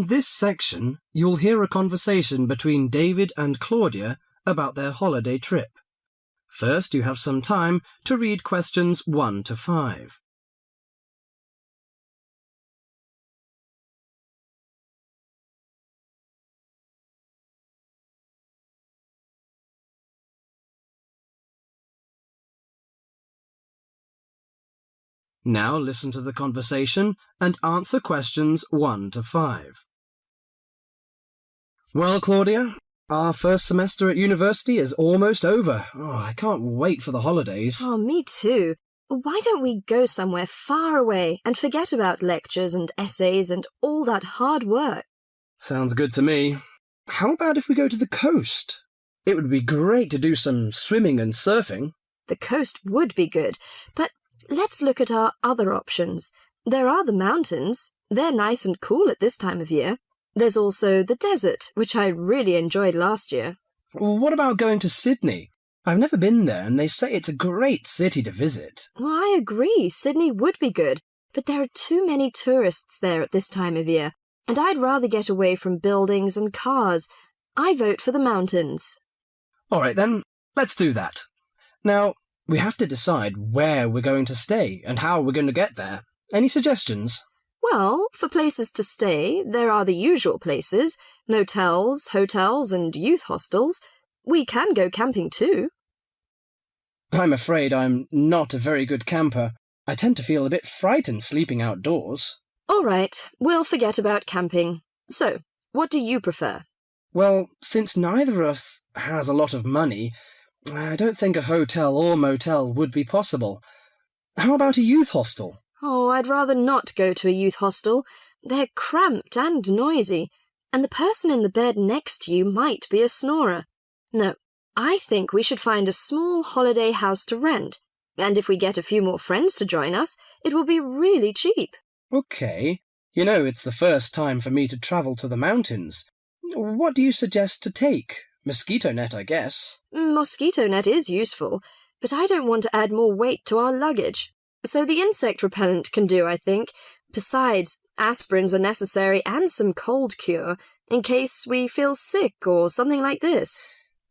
In this section, you'll hear a conversation between David and Claudia about their holiday trip. First, you have some time to read questions 1 to 5. Now listen to the conversation and answer questions 1 to 5. Well, Claudia, our first semester at university is almost over. I can't wait for the holidays. Oh, me too. Why don't we go somewhere far away and forget about lectures and essays and all that hard work? Sounds good to me. How about if we go to the coast? It would be great to do some swimming and surfing. The coast would be good, but let's look at our other options. There are the mountains. They're nice and cool at this time of year. There's also the desert, which I really enjoyed last year. What about going to Sydney? I've never been there, and they say it's a great city to visit. Well, I agree. Sydney would be good, but there are too many tourists there at this time of year, and I'd rather get away from buildings and cars. I vote for the mountains. All right, then, let's do that. Now, we have to decide where we're going to stay and how we're going to get there. Any suggestions? Well, for places to stay, there are the usual places, motels, hotels, and youth hostels. We can go camping too. I'm afraid I'm not a very good camper. I tend to feel a bit frightened sleeping outdoors. All right, we'll forget about camping. So, what do you prefer? Well, since neither of us has a lot of money, I don't think a hotel or motel would be possible. How about a youth hostel? Oh, I'd rather not go to a youth hostel. They're cramped and noisy, and the person in the bed next to you might be a snorer. No, I think we should find a small holiday house to rent, and if we get a few more friends to join us, it will be really cheap. Okay. You know, it's the first time for me to travel to the mountains. What do you suggest to take? Mosquito net, I guess. Mosquito net is useful, but I don't want to add more weight to our luggage. So the insect repellent can do, I think. Besides, aspirins are necessary and some cold cure, in case we feel sick or something like this.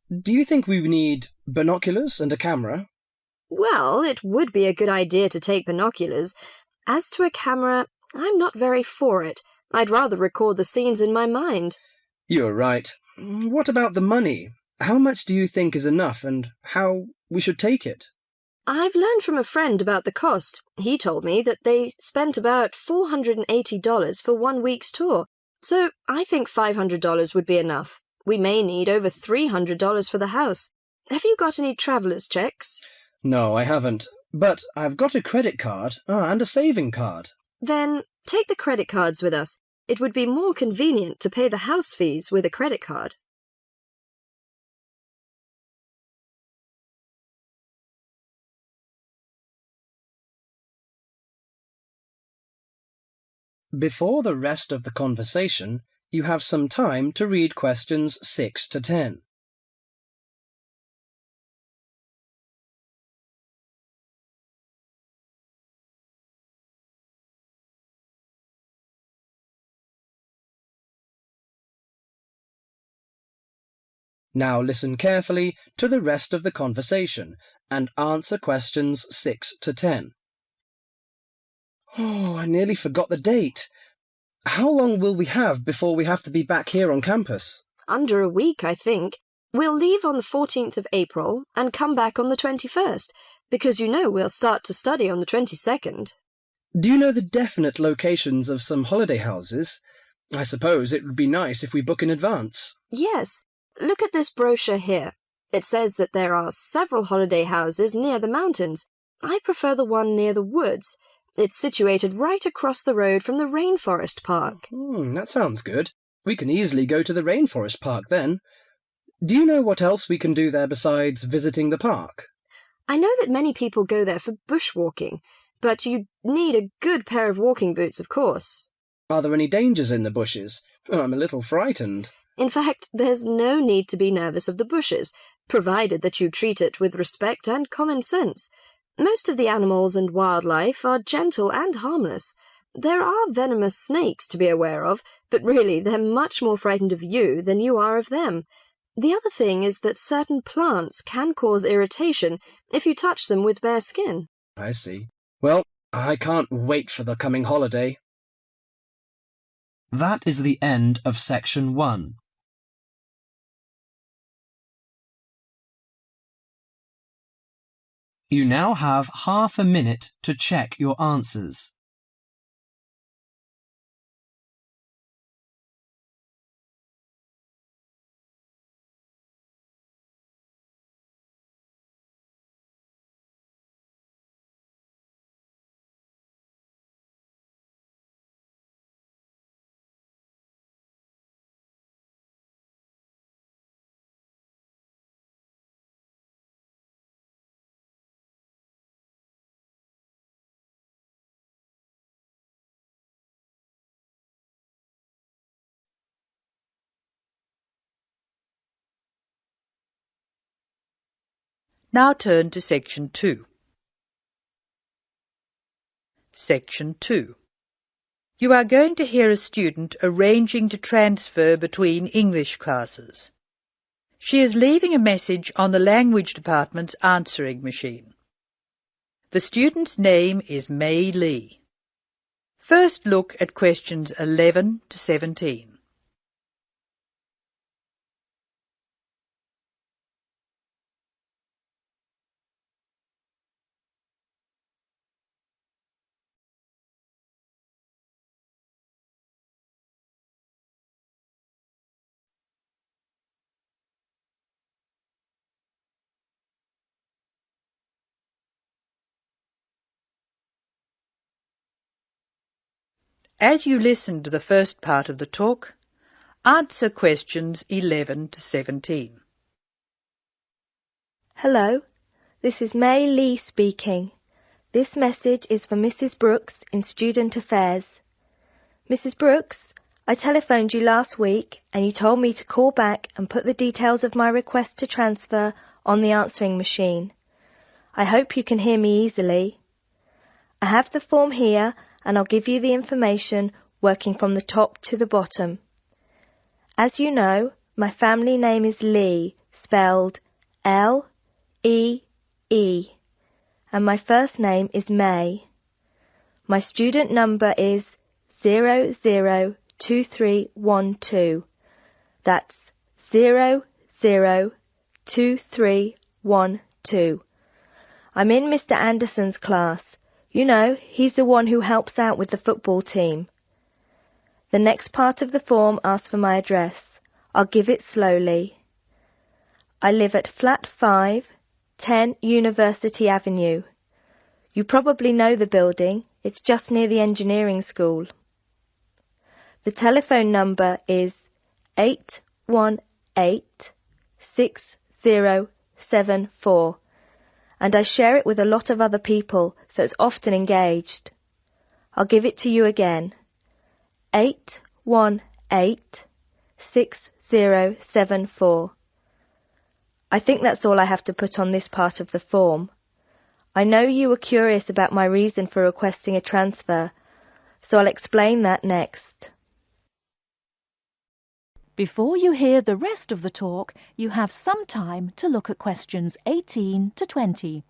Do you think we need binoculars and a camera? Well, it would be a good idea to take binoculars. As to a camera, I'm not very for it. I'd rather record the scenes in my mind. You're right. What about the money? How much do you think is enough, and how we should take it? I've learned from a friend about the cost. He told me that they spent about $480 for 1 week's tour, so I think $500 would be enough. We may need over $300 for the house. Have you got any traveller's checks? No, I haven't, but I've got a credit card and a saving card. Then take the credit cards with us. It would be more convenient to pay the house fees with a credit card. Before the rest of the conversation, you have some time to read questions 6 to 10. Now listen carefully to the rest of the conversation and answer questions 6 to 10. I nearly forgot the date. How long will we have before we have to be back here on campus? Under a week, I think. We'll leave on the 14th of April and come back on the 21st, because you know we'll start to study on the 22nd. Do you know the definite locations of some holiday houses? I suppose it would be nice if we book in advance. Yes. Look at this brochure here. It says that there are several holiday houses near the mountains. I prefer the one near the woods. It's situated right across the road from the Rainforest Park. That sounds good. We can easily go to the Rainforest Park then. Do you know what else we can do there besides visiting the park? I know that many people go there for bushwalking, but you need a good pair of walking boots, of course. Are there any dangers in the bushes? I'm a little frightened. In fact, there's no need to be nervous of the bushes, provided that you treat it with respect and common sense. Most of the animals and wildlife are gentle and harmless. There are venomous snakes to be aware of, but really they're much more frightened of you than you are of them. The other thing is that certain plants can cause irritation if you touch them with bare skin. I see. Well, I can't wait for the coming holiday. That is the end of section 1. You now have half a minute to check your answers. Now turn to Section 2. Section 2. You are going to hear a student arranging to transfer between English classes. She is leaving a message on the Language Department's answering machine. The student's name is Mei Lee. First look at questions 11 to 17. As you listen to the first part of the talk, answer questions 11 to 17. Hello, this is Mei Lee speaking. This message is for Mrs. Brooks in Student Affairs. Mrs. Brooks, I telephoned you last week and you told me to call back and put the details of my request to transfer on the answering machine. I hope you can hear me easily. I have the form here and I'll give you the information working from the top to the bottom. As you know, my family name is Lee, spelled L-E-E, and my first name is May. My student number is 002312. That's 002312. I'm in Mr. Anderson's class. You know, he's the one who helps out with the football team. The next part of the form asks for my address. I'll give it slowly. I live at Flat 5, 10 University Avenue. You probably know the building. It's just near the engineering school. The telephone number is 818-6074. And I share it with a lot of other people, so it's often engaged. I'll give it to you again. 818-6074. I think that's all I have to put on this part of the form. I know you were curious about my reason for requesting a transfer, so I'll explain that next. Before you hear the rest of the talk, you have some time to look at questions 18 to 20.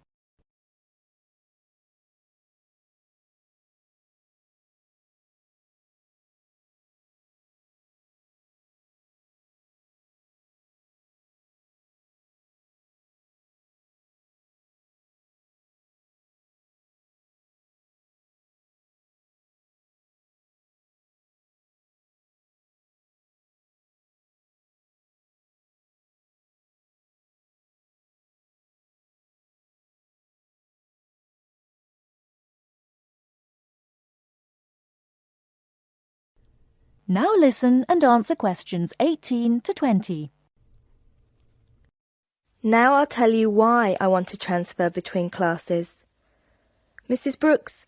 Now listen and answer questions 18 to 20. Now I'll tell you why I want to transfer between classes. Mrs. Brooks,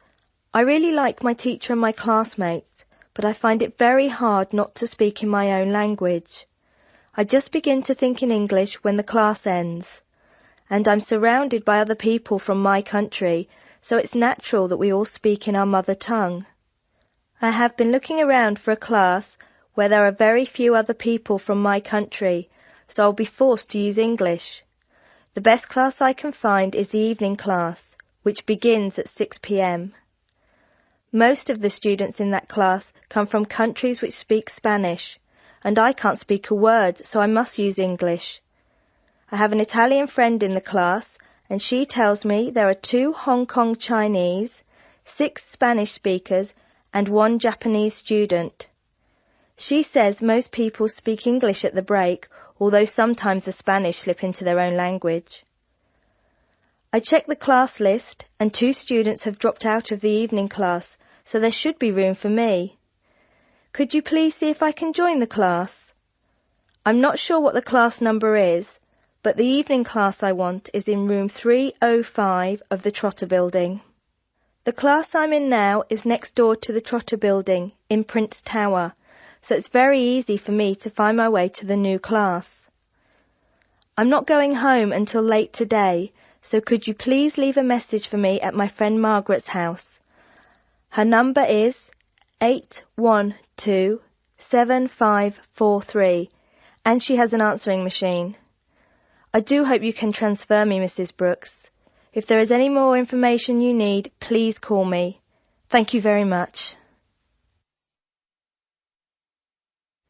I really like my teacher and my classmates, but I find it very hard not to speak in my own language. I just begin to think in English when the class ends, and I'm surrounded by other people from my country, so it's natural that we all speak in our mother tongue. I have been looking around for a class where there are very few other people from my country, so I'll be forced to use English. The best class I can find is the evening class, which begins at 6 p.m. Most of the students in that class come from countries which speak Spanish, and I can't speak a word, so I must use English. I have an Italian friend in the class, and she tells me there are 2 Hong Kong Chinese, 6 Spanish speakers, and 1 Japanese student. She says most people speak English at the break, although sometimes the Spanish slip into their own language. I checked the class list, and 2 students have dropped out of the evening class, so there should be room for me. Could you please see if I can join the class? I'm not sure what the class number is, but the evening class I want is in room 305 of the Trotter Building. The class I'm in now is next door to the Trotter Building in Prince Tower, so it's very easy for me to find my way to the new class. I'm not going home until late today, so could you please leave a message for me at my friend Margaret's house? Her number is 812-7543, and she has an answering machine. I do hope you can transfer me, Mrs. Brooks. If there is any more information you need, please call me. Thank you very much.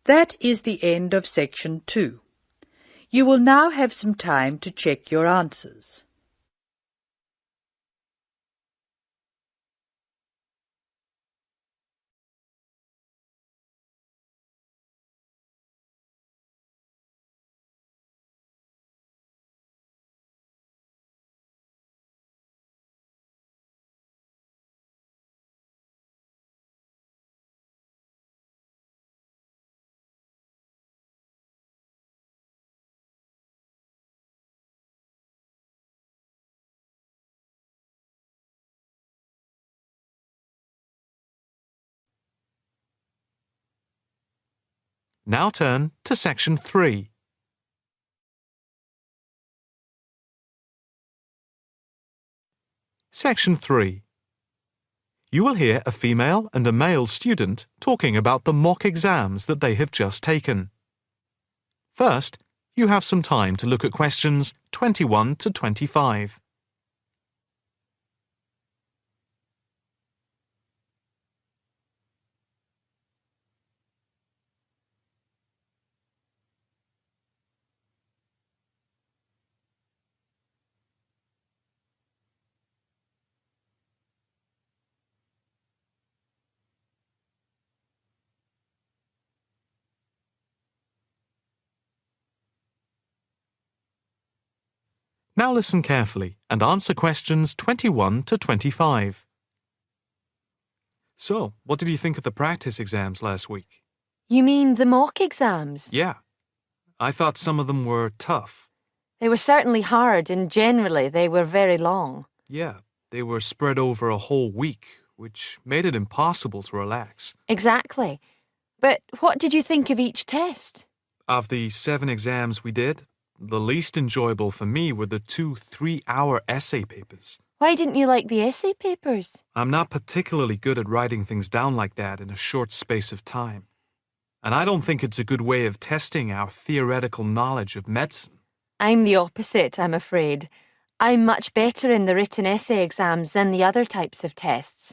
That is the end of section 2. You will now have some time to check your answers. Now turn to section 3. Section 3. You will hear a female and a male student talking about the mock exams that they have just taken. First, you have some time to look at questions 21 to 25. Now listen carefully and answer questions 21 to 25. So, what did you think of the practice exams last week? You mean the mock exams? Yeah. I thought some of them were tough. They were certainly hard and generally they were very long. Yeah, they were spread over a whole week, which made it impossible to relax. Exactly. But what did you think of each test? Of the 7 exams we did, the least enjoyable for me were the 2 3-hour essay papers. Why didn't you like the essay papers? I'm not particularly good at writing things down like that in a short space of time. And I don't think it's a good way of testing our theoretical knowledge of medicine. I'm the opposite, I'm afraid. I'm much better in the written essay exams than the other types of tests.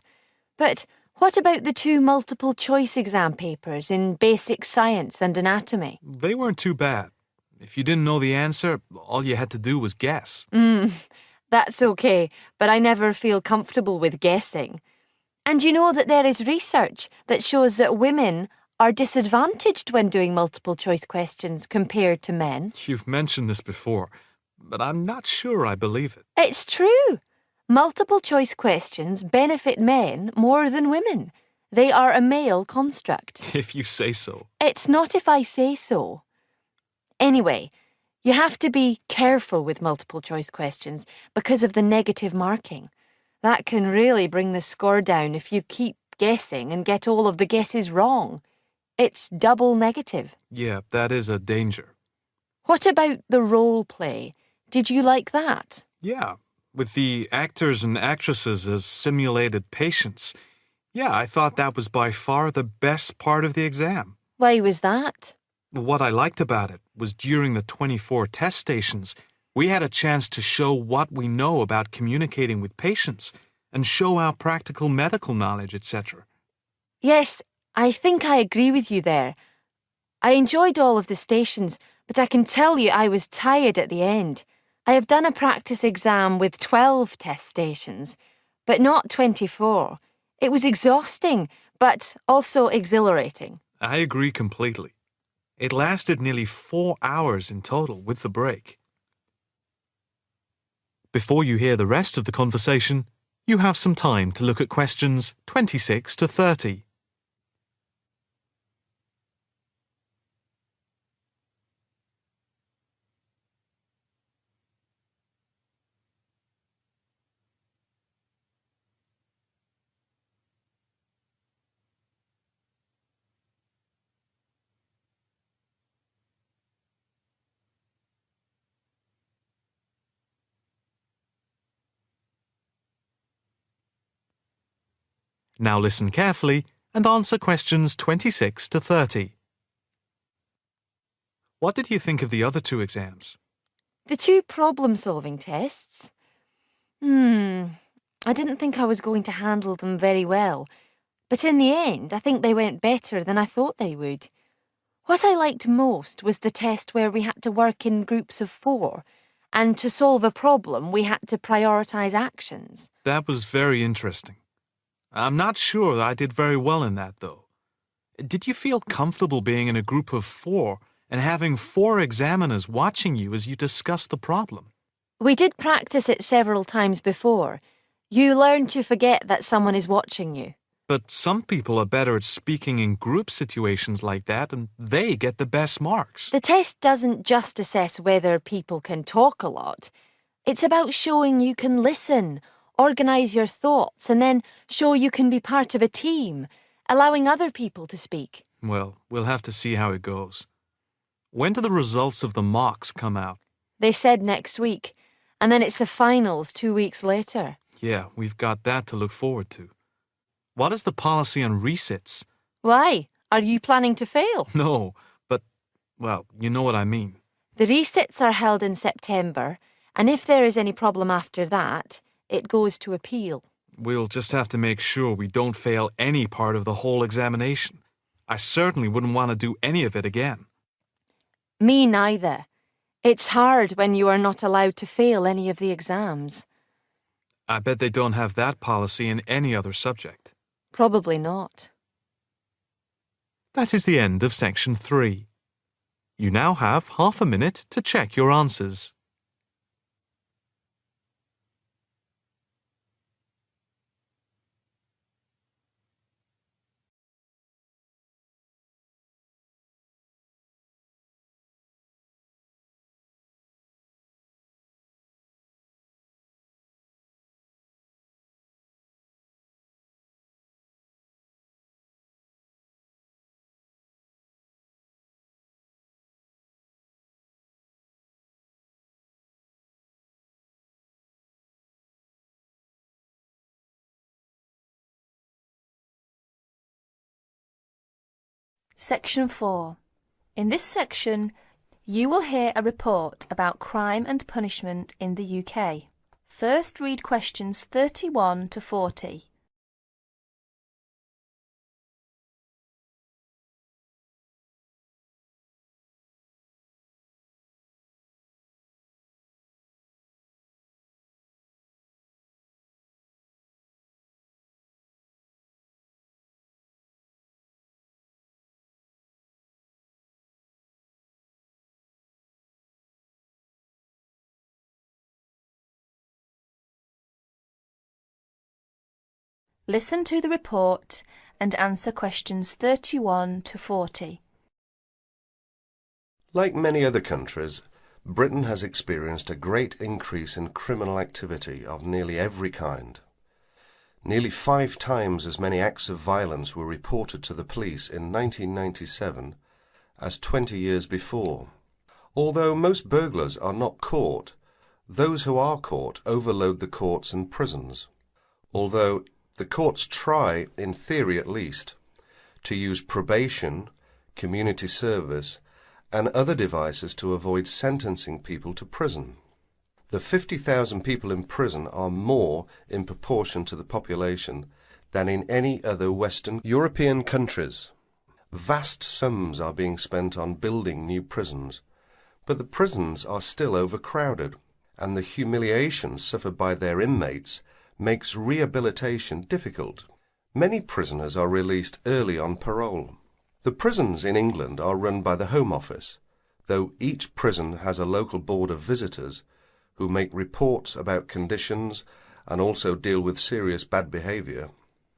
But what about the 2 multiple-choice exam papers in basic science and anatomy? They weren't too bad. If you didn't know the answer, all you had to do was guess. That's okay, but I never feel comfortable with guessing. And you know that there is research that shows that women are disadvantaged when doing multiple-choice questions compared to men. You've mentioned this before, but I'm not sure I believe it. It's true. Multiple-choice questions benefit men more than women. They are a male construct. If you say so. It's not if I say so. Anyway, you have to be careful with multiple-choice questions because of the negative marking. That can really bring the score down if you keep guessing and get all of the guesses wrong. It's double negative. Yeah, that is a danger. What about the role play? Did you like that? Yeah, with the actors and actresses as simulated patients. Yeah, I thought that was by far the best part of the exam. Why was that? What I liked about it was during the 24 test stations, we had a chance to show what we know about communicating with patients and show our practical medical knowledge, etc. Yes, I think I agree with you there. I enjoyed all of the stations, but I can tell you I was tired at the end. I have done a practice exam with 12 test stations, but not 24. It was exhausting, but also exhilarating. I agree completely. It lasted nearly 4 hours in total with the break. Before you hear the rest of the conversation, you have some time to look at questions 26 to 30. Now listen carefully and answer questions 26 to 30. What did you think of the other two exams? The two problem-solving tests? I didn't think I was going to handle them very well, but in the end, I think they went better than I thought they would. What I liked most was the test where we had to work in groups of 4, and to solve a problem, we had to prioritise actions. That was very interesting. I'm not sure I did very well in that, though. Did you feel comfortable being in a group of 4 and having 4 examiners watching you as you discussed the problem? We did practice it several times before. You learn to forget that someone is watching you. But some people are better at speaking in group situations like that, and they get the best marks. The test doesn't just assess whether people can talk a lot. It's about showing you can listen, organise your thoughts, and then show you can be part of a team, allowing other people to speak. Well, we'll have to see how it goes. When do the results of the mocks come out? They said next week, and then it's the finals 2 weeks later. Yeah, we've got that to look forward to. What is the policy on resits? Why? Are you planning to fail? No, but, well, you know what I mean. The resits are held in September, and if there is any problem after that, it goes to appeal. We'll just have to make sure we don't fail any part of the whole examination. I certainly wouldn't want to do any of it again. Me neither. It's hard when you are not allowed to fail any of the exams. I bet they don't have that policy in any other subject. Probably not. That is the end of section 3. You now have half a minute to check your answers. Section 4. In this section, you will hear a report about crime and punishment in the UK. First, read questions 31 to 40. Listen to the report and answer questions 31 to 40. Like many other countries, Britain has experienced a great increase in criminal activity of nearly every kind. Nearly 5 times as many acts of violence were reported to the police in 1997 as 20 years before. Although most burglars are not caught, those who are caught overload the courts and prisons. Although The courts try, in theory at least, to use probation, community service, and other devices to avoid sentencing people to prison. The 50,000 people in prison are more in proportion to the population than in any other Western European countries. Vast sums are being spent on building new prisons, but the prisons are still overcrowded, and the humiliation suffered by their inmates makes rehabilitation difficult. Many prisoners are released early on parole. The prisons in England are run by the Home Office, though each prison has a local board of visitors who make reports about conditions and also deal with serious bad behaviour.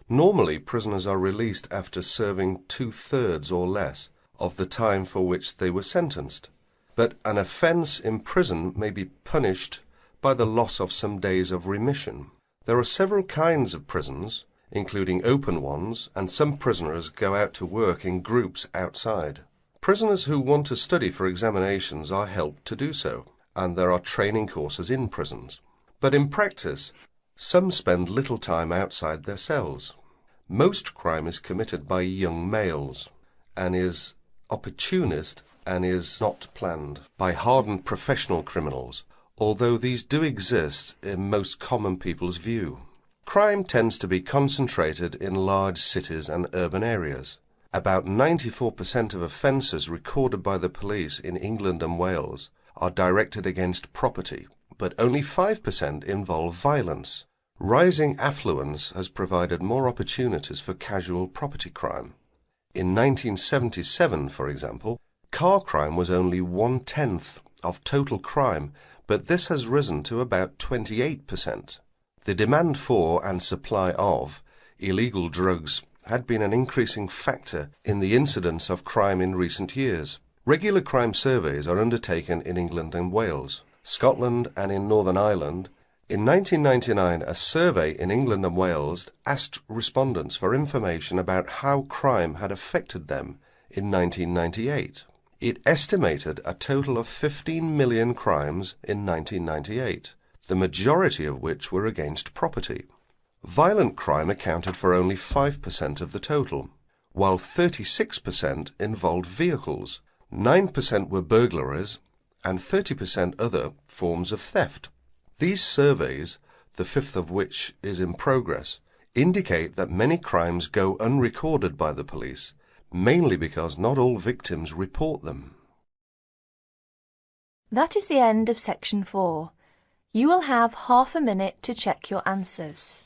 Normally, prisoners are released after serving 2/3 or less of the time for which they were sentenced, but an offence in prison may be punished by the loss of some days of remission. There are several kinds of prisons, including open ones, and some prisoners go out to work in groups outside. Prisoners who want to study for examinations are helped to do so, and there are training courses in prisons. But in practice, some spend little time outside their cells. Most crime is committed by young males, and is opportunist and is not planned by hardened professional criminals, although these do exist in most common people's view. Crime tends to be concentrated in large cities and urban areas. About 94% of offences recorded by the police in England and Wales are directed against property, but only 5% involve violence. Rising affluence has provided more opportunities for casual property crime. In 1977, for example, car crime was only 1/10 of total crime, but this has risen to about 28%. The demand for and supply of illegal drugs had been an increasing factor in the incidence of crime in recent years. Regular crime surveys are undertaken in England and Wales, Scotland and in Northern Ireland. In 1999, a survey in England and Wales asked respondents for information about how crime had affected them in 1998. It estimated a total of 15 million crimes in 1998, the majority of which were against property. Violent crime accounted for only 5% of the total, while 36% involved vehicles, 9% were burglaries, and 30% other forms of theft. These surveys, the fifth of which is in progress, indicate that many crimes go unrecorded by the police, mainly because not all victims report them. That is the end of section 4. You will have half a minute to check your answers.